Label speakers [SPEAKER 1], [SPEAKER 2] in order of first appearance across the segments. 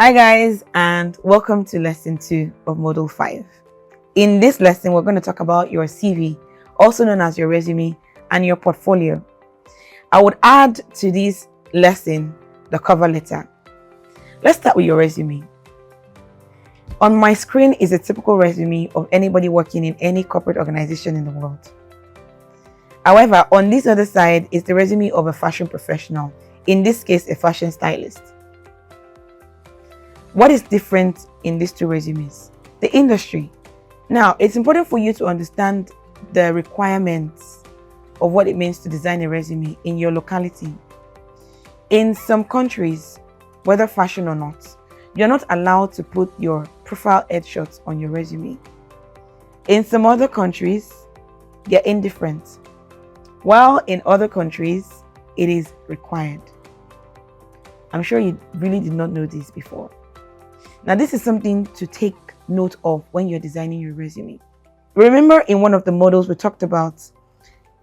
[SPEAKER 1] Hi guys, and welcome to lesson 2 of module 5. In this lesson, we're going to talk about your CV, also known as your resume, and your portfolio. I would add to this lesson the cover letter. Let's start with your resume. On my screen is a typical resume of anybody working in any corporate organization in the world. However, on this other side is the resume of a fashion professional, in this case, a fashion stylist. What is different in these two resumes? The industry. Now, it's important for you to understand the requirements of what it means to design a resume in your locality. In some countries, whether fashion or not, you're not allowed to put your profile headshots on your resume. In some other countries, they're indifferent, while in other countries, it is required. I'm sure you really did not know this before. Now, this is something to take note of when you're designing your resume. Remember, in one of the models, we talked about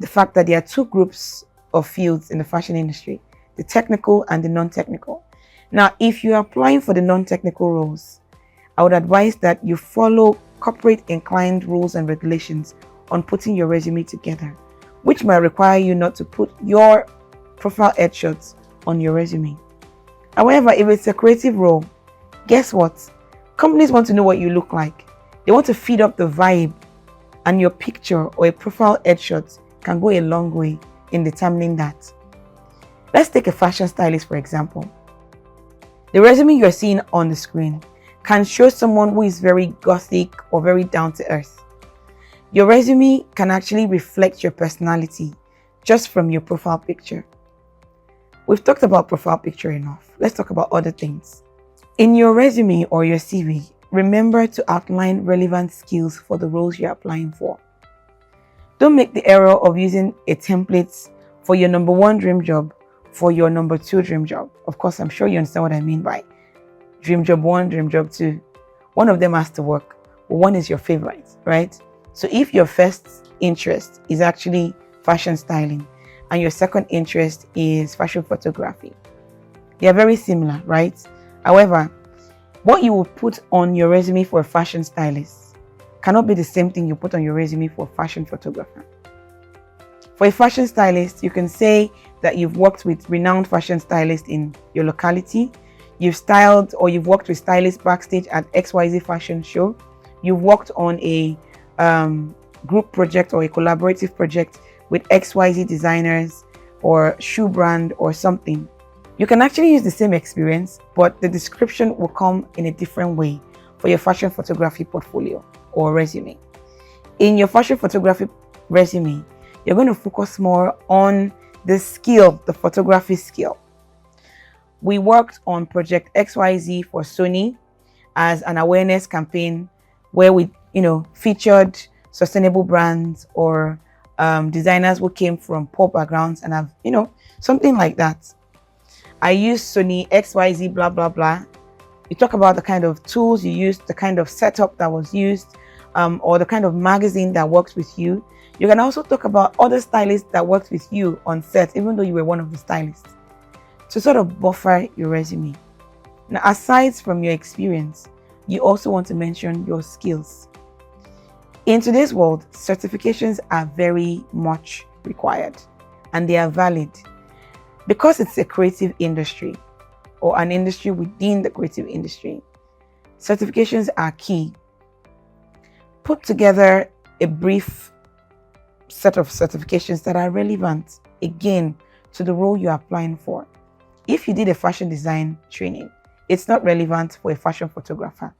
[SPEAKER 1] the fact that there are two groups of fields in the fashion industry, the technical and the non-technical. Now, if you're applying for the non-technical roles, I would advise that you follow corporate inclined rules and regulations on putting your resume together, which might require you not to put your profile headshots on your resume. However, if it's a creative role, guess what? Companies want to know what you look like. They want to feed up the vibe, and your picture or a profile headshot can go a long way in determining that. Let's take a fashion stylist, for example. The resume you're seeing on the screen can show someone who is very gothic or very down to earth. Your resume can actually reflect your personality just from your profile picture. We've talked about profile picture enough. Let's talk about other things. In your resume or your CV, remember to outline relevant skills for the roles you're applying for. Don't make the error of using a template for your number 1 dream job for your number 2 dream job. Of course, I'm sure you understand what I mean by dream job 1, dream job 2. One of them has to work, but one is your favorite, right? So if your first interest is actually fashion styling and your second interest is fashion photography, they are very similar, right? However, what you would put on your resume for a fashion stylist cannot be the same thing you put on your resume for a fashion photographer. For a fashion stylist, you can say that you've worked with renowned fashion stylists in your locality, you've styled or you've worked with stylists backstage at XYZ fashion show, you've worked on a group project or a collaborative project with XYZ designers or shoe brand or something. You can actually use the same experience, but the description will come in a different way for your fashion photography portfolio or resume. In your fashion photography resume, you're going to focus more on the skill, the photography skill. We worked on Project XYZ for Sony as an awareness campaign where we, featured sustainable brands or designers who came from poor backgrounds and have, something like that. I use Sony XYZ blah blah blah. You talk about the kind of tools you used, the kind of setup that was used, or the kind of magazine that works with you. You can also talk about other stylists that worked with you on set, even though you were one of the stylists, to sort of buffer your resume. Now, aside from your experience, you also want to mention your skills. In today's world, certifications are very much required, and they are valid. Because it's a creative industry or an industry within the creative industry, certifications are key. Put together a brief set of certifications that are relevant, again, to the role you're applying for. If you did a fashion design training, it's not relevant for a fashion photographer.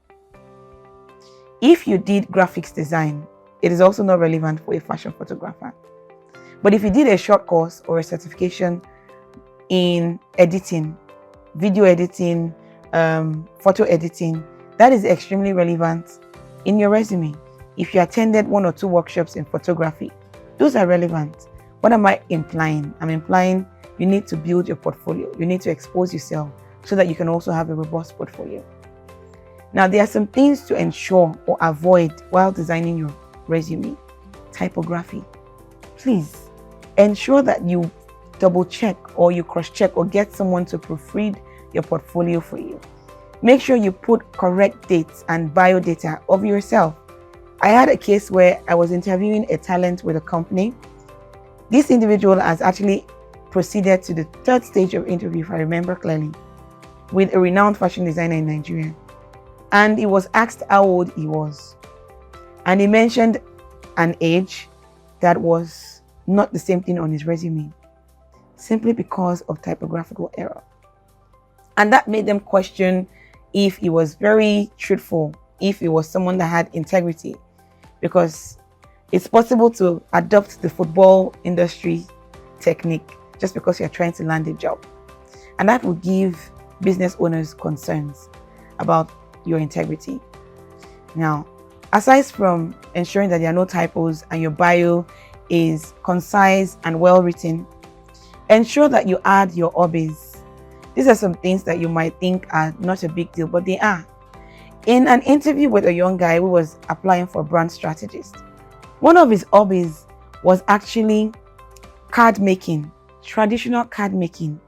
[SPEAKER 1] If you did graphics design, it is also not relevant for a fashion photographer. But if you did a short course or a certification in editing, video editing, photo editing, that is extremely relevant in your resume. If you attended 1 or 2 workshops in photography, those are relevant. What am I implying? I'm implying you need to build your portfolio. You need to expose yourself so that you can also have a robust portfolio. Now, there are some things to ensure or avoid while designing your resume. Typography. Please ensure that you double check or you cross check or get someone to proofread your portfolio for you. Make sure you put correct dates and bio data of yourself. I had a case where I was interviewing a talent with a company. This individual has actually proceeded to the third stage of interview, if I remember clearly, with a renowned fashion designer in Nigeria. And he was asked how old he was. And he mentioned an age that was not the same thing on his resume, simply because of typographical error. And that made them question if he was very truthful, if he was someone that had integrity, because it's possible to adopt the football industry technique just because you're trying to land a job. And that will give business owners concerns about your integrity. Now, aside from ensuring that there are no typos and your bio is concise and well written, ensure that you add your hobbies. These are some things that you might think are not a big deal, but they are. In an interview with a young guy who was applying for brand strategist, one of his hobbies was actually card making, traditional card making.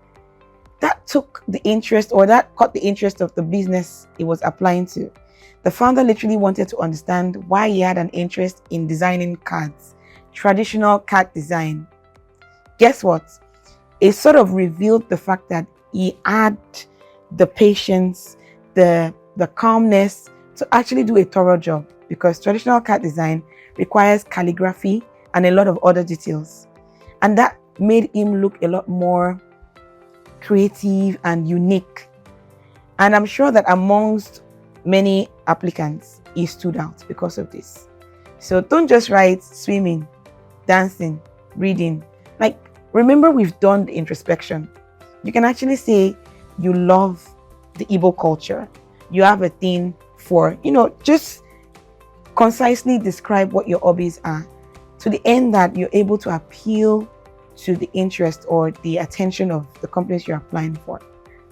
[SPEAKER 1] That took the interest, or that caught the interest of the business he was applying to. The founder literally wanted to understand why he had an interest in designing cards, traditional card design. Guess what? It sort of revealed the fact that he had the patience, the calmness to actually do a thorough job, because traditional card design requires calligraphy and a lot of other details. And that made him look a lot more creative and unique. And I'm sure that amongst many applicants, he stood out because of this. So don't just write swimming, dancing, reading. Like, remember, we've done the introspection. You can actually say you love the Igbo culture. You have a thing for, just concisely describe what your hobbies are, to the end that you're able to appeal to the interest or the attention of the companies you're applying for.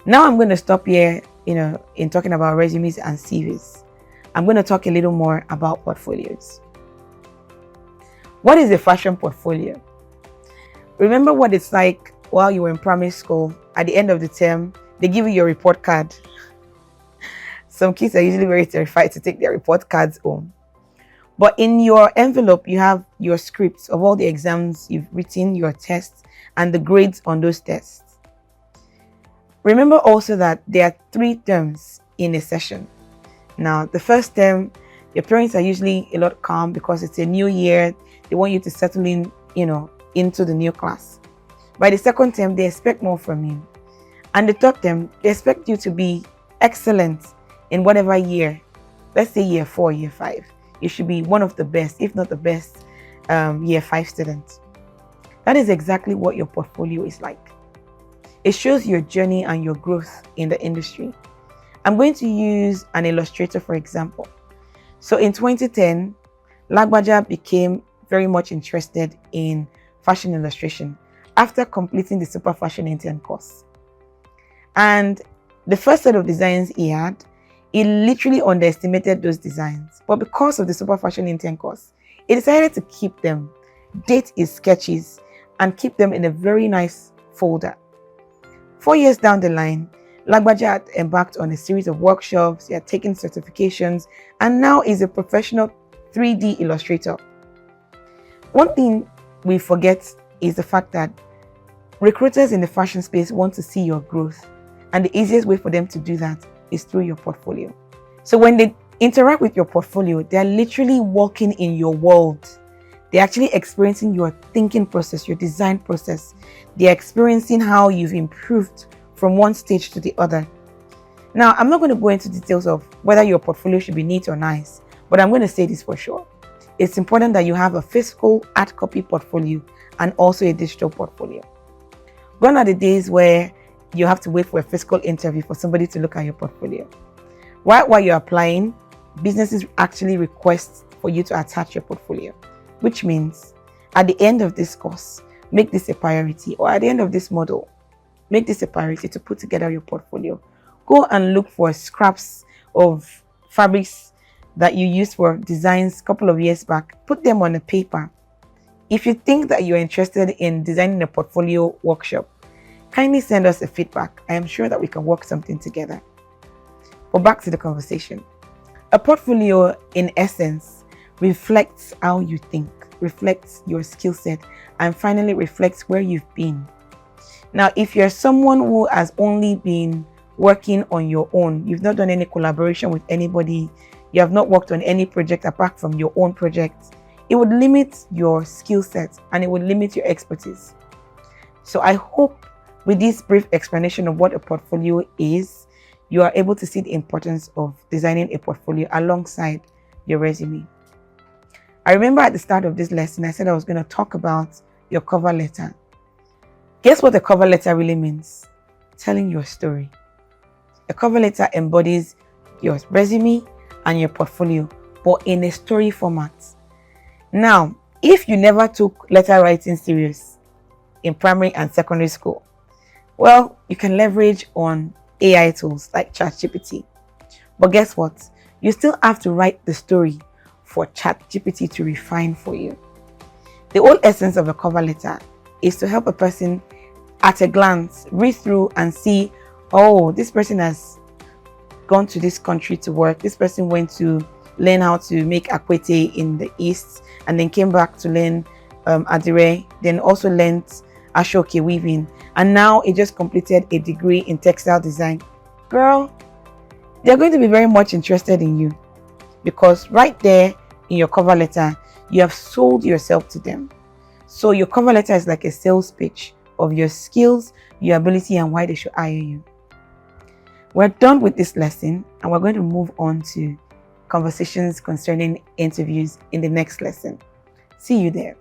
[SPEAKER 1] Now I'm going to stop here, in talking about resumes and CVs. I'm going to talk a little more about portfolios. What is a fashion portfolio? Remember what it's like while you were in primary school. At the end of the term, they give you your report card. Some kids are usually very terrified to take their report cards home. But in your envelope, you have your scripts of all the exams you've written, your tests, and the grades on those tests. Remember also that there are 3 terms in a session. Now, the first term, your parents are usually a lot calm because it's a new year. They want you to settle in, into the new class. By the second term, they expect more from you. And the third term, they expect you to be excellent in whatever year. Let's say year 4, year 5. You should be one of the best, if not the best, year 5 students. That is exactly what your portfolio is like. It shows your journey and your growth in the industry. I'm going to use an illustrator, for example. So in 2010, Lagbaja became very much interested in fashion illustration after completing the Super Fashion Intern course. And the first set of designs he had, he literally underestimated those designs. But because of the Super Fashion Intern course, he decided to keep them, date his sketches, and keep them in a very nice folder. 4 years down the line, Lagbaja had embarked on a series of workshops, he had taken certifications, and now is a professional 3D illustrator. One thing we forget is the fact that recruiters in the fashion space want to see your growth, and the easiest way for them to do that is through your portfolio. So when they interact with your portfolio, they're literally walking in your world. They're actually experiencing your thinking process, your design process. They're experiencing how you've improved from one stage to the other. Now, I'm not going to go into details of whether your portfolio should be neat or nice, but I'm going to say this for sure. It's important that you have a physical hard copy portfolio and also a digital portfolio. Gone are the days where you have to wait for a physical interview for somebody to look at your portfolio. While you're applying, businesses actually request for you to attach your portfolio, which means at the end of this course, make this a priority, or at the end of this module, make this a priority to put together your portfolio. Go and look for scraps of fabrics that you used for designs a couple of years back. Put them on a paper. If you think that you're interested in designing a portfolio workshop, kindly send us a feedback. I am sure that we can work something together. But back to the conversation. A portfolio, in essence, reflects how you think, reflects your skill set, and finally reflects where you've been. Now, if you're someone who has only been working on your own, you've not done any collaboration with anybody, you have not worked on any project apart from your own project, it would limit your skill set and it would limit your expertise. So I hope with this brief explanation of what a portfolio is, you are able to see the importance of designing a portfolio alongside your resume. I remember at the start of this lesson, I said I was going to talk about your cover letter. Guess what a cover letter really means? Telling your story. A cover letter embodies your resume and your portfolio, but in a story format. Now, if you never took letter writing serious in primary and secondary school, well, you can leverage on AI tools like ChatGPT. But guess what? You still have to write the story for ChatGPT to refine for you. The whole essence of a cover letter is to help a person at a glance read through and see, oh, this person has gone to this country to work. This person went to learn how to make akwete in the East and then came back to learn adire, then also learned ashoke weaving, and now he just completed a degree in textile design. Girl, they're going to be very much interested in you because right there in your cover letter, you have sold yourself to them. So your cover letter is like a sales pitch of your skills, your ability, and why they should hire you. We're done with this lesson and we're going to move on to conversations concerning interviews in the next lesson. See you there.